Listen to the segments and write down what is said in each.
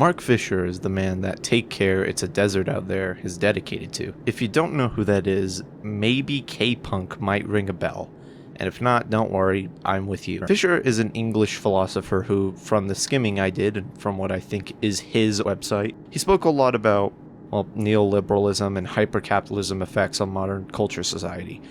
Mark Fisher is the man that Take Care, It's a Desert Out There is dedicated to. If you don't know who that is, maybe K-Punk might ring a bell. And if not, don't worry, I'm with you. Fisher is an English philosopher who, from the skimming I did, and from what I think is his website, he spoke a lot about, well, neoliberalism and hypercapitalism effects on modern culture society.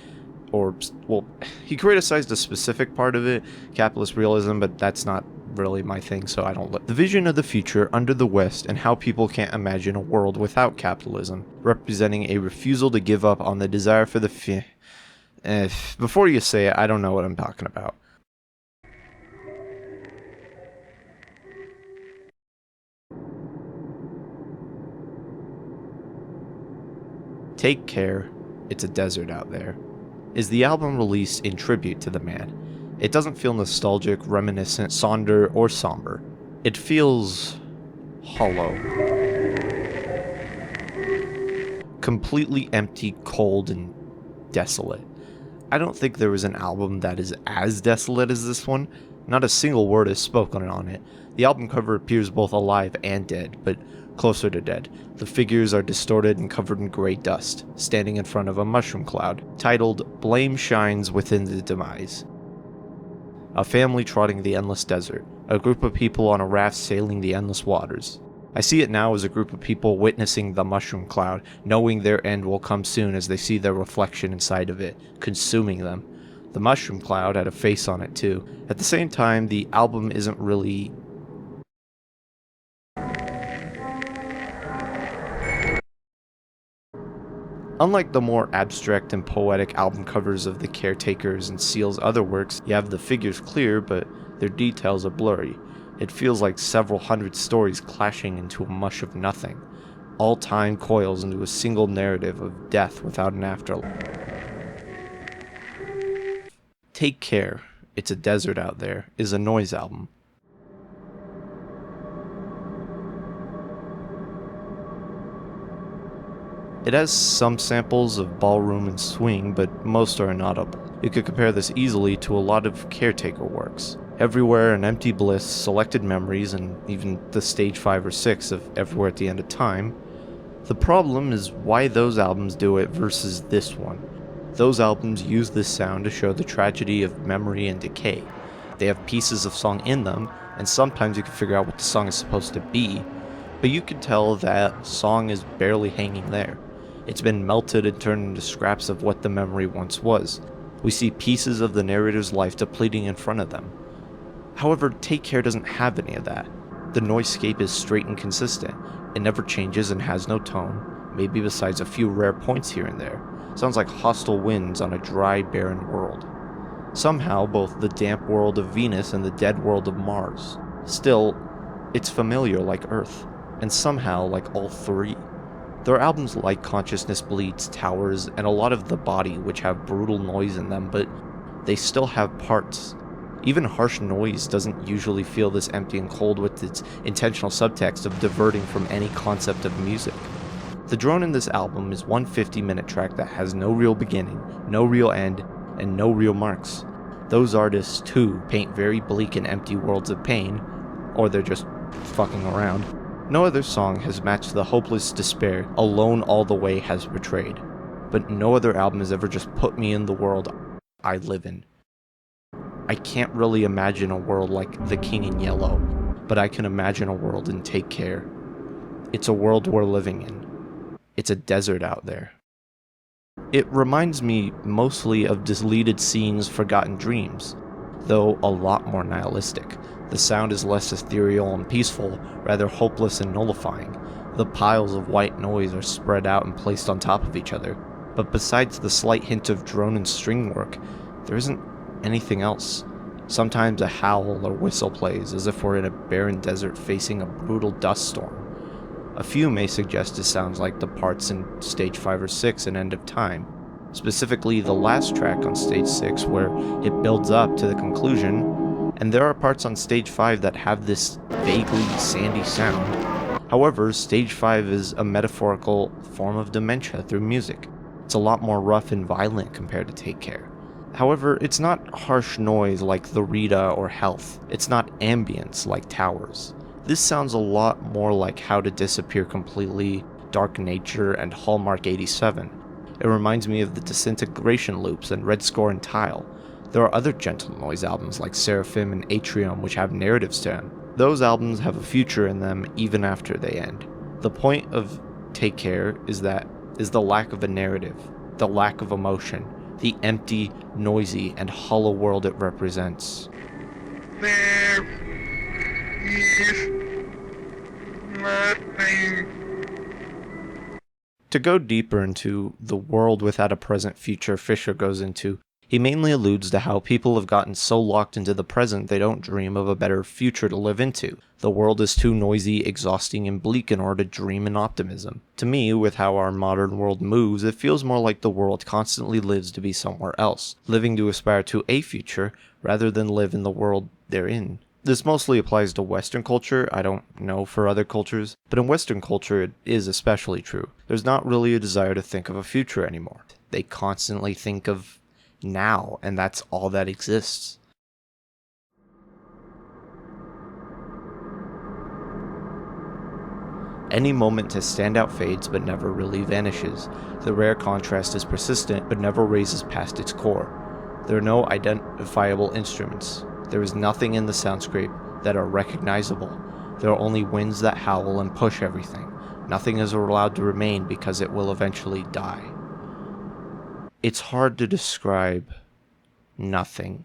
Or, well, he criticized a specific part of it, capitalist realism, but that's not really my thing, so I don't look. The vision of the future under the West and how people can't imagine a world without capitalism, representing a refusal to give up on the desire for the before you say it, I don't know what I'm talking about. Take Care, It's a Desert Out There is the album released in tribute to the man. It doesn't feel nostalgic, reminiscent, sonder, or somber. It feels hollow. Completely empty, cold, and desolate. I don't think there is an album that is as desolate as this one. Not a single word is spoken on it. The album cover appears both alive and dead, but closer to dead. The figures are distorted and covered in gray dust, standing in front of a mushroom cloud, titled Blame Shines Within the Demise. A family trotting the endless desert, a group of people on a raft sailing the endless waters. I see it now as a group of people witnessing the mushroom cloud, knowing their end will come soon as they see their reflection inside of it, consuming them. The mushroom cloud had a face on it too. At the same time, the album isn't really... Unlike the more abstract and poetic album covers of the Caretakers and Seal's other works, you have the figures clear, but their details are blurry. It feels like several hundred stories clashing into a mush of nothing. All time coils into a single narrative of death without an afterlife. Take Care, It's a Desert Out There is a noise album. It has some samples of ballroom and swing, but most are inaudible. You could compare this easily to a lot of Caretaker works. Everywhere and Empty Bliss, Selected Memories, and even the stage 5 or 6 of Everywhere at the End of Time. The problem is why those albums do it versus this one. Those albums use this sound to show the tragedy of memory and decay. They have pieces of song in them, and sometimes you can figure out what the song is supposed to be, but you can tell that song is barely hanging there. It's been melted and turned into scraps of what the memory once was. We see pieces of the narrator's life depleting in front of them. However, Take Care doesn't have any of that. The noisescape is straight and consistent. It never changes and has no tone, maybe besides a few rare points here and there. Sounds like hostile winds on a dry, barren world. Somehow, both the damp world of Venus and the dead world of Mars. Still, it's familiar like Earth, and somehow like all three. There are albums like Consciousness Bleeds, Towers, and a lot of The Body which have brutal noise in them, but they still have parts. Even Harsh Noise doesn't usually feel this empty and cold with its intentional subtext of diverting from any concept of music. The drone in this album is one 50-minute track that has no real beginning, no real end, and no real marks. Those artists, too, paint very bleak and empty worlds of pain, or they're just fucking around. No other song has matched the hopeless despair Alone All the Way has portrayed, but no other album has ever just put me in the world I live in. I can't really imagine a world like The King in Yellow, but I can imagine a world in Take Care. It's a world we're living in. It's a desert out there. It reminds me mostly of deleted scenes, Forgotten Dreams, though a lot more nihilistic. The sound is less ethereal and peaceful, rather hopeless and nullifying. The piles of white noise are spread out and placed on top of each other, but besides the slight hint of drone and string work, there isn't anything else. Sometimes a howl or whistle plays, as if we're in a barren desert facing a brutal dust storm. A few may suggest it sounds like the parts in Stage 5 or 6 in End of Time, specifically the last track on Stage 6 where it builds up to the conclusion, and there are parts on Stage 5 that have this vaguely sandy sound. However, Stage 5 is a metaphorical form of dementia through music. It's a lot more rough and violent compared to Take Care. However, it's not harsh noise like The Rita or Health. It's not ambience like Towers. This sounds a lot more like How to Disappear Completely, Dark Nature, and Hallmark 87. It reminds me of the Disintegration Loops and Red Score and Tile. There are other gentle noise albums like Seraphim and Atrium which have narratives to them. Those albums have a future in them even after they end. The point of Take Care is the lack of a narrative, the lack of emotion, the empty, noisy, and hollow world it represents. There is nothing. To go deeper into the world without a present future Fisher goes into, he mainly alludes to how people have gotten so locked into the present they don't dream of a better future to live into. The world is too noisy, exhausting, and bleak in order to dream in optimism. To me, with how our modern world moves, it feels more like the world constantly lives to be somewhere else, living to aspire to a future, rather than live in the world they're in. This mostly applies to Western culture, I don't know for other cultures, but in Western culture it is especially true. There's not really a desire to think of a future anymore. They constantly think of now, and that's all that exists. Any moment to stand out fades but never really vanishes. The rare contrast is persistent but never raises past its core. There are no identifiable instruments. There is nothing in the soundscape that are recognizable. There are only winds that howl and push everything. Nothing is allowed to remain because it will eventually die. It's hard to describe nothing.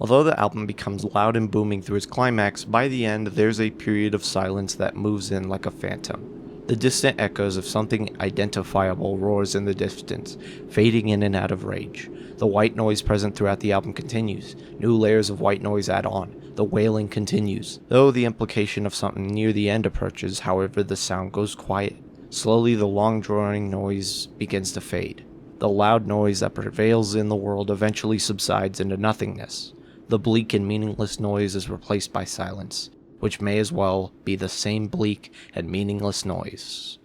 Although the album becomes loud and booming through its climax, by the end there's a period of silence that moves in like a phantom. The distant echoes of something identifiable roars in the distance, fading in and out of range. The white noise present throughout the album continues. New layers of white noise add on. The wailing continues. Though the implication of something near the end approaches, however, the sound goes quiet. Slowly, the long-drawing noise begins to fade. The loud noise that prevails in the world eventually subsides into nothingness. The bleak and meaningless noise is replaced by silence, which may as well be the same bleak and meaningless noise.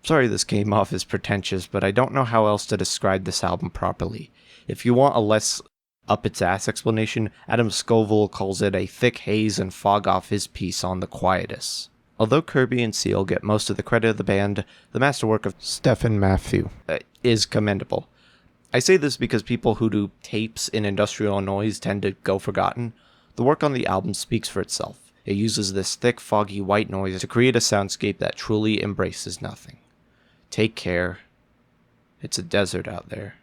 Sorry this came off as pretentious, but I don't know how else to describe this album properly. If you want a less up-its-ass explanation, Adam Scoville calls it a thick haze and fog off his piece on the Quietus. Although Kirby and Seal get most of the credit of the band, the masterwork of Stephan Matheiu is commendable. I say this because people who do tapes in industrial noise tend to go forgotten. The work on the album speaks for itself. It uses this thick, foggy white noise to create a soundscape that truly embraces nothing. Take care. It's a desert out there.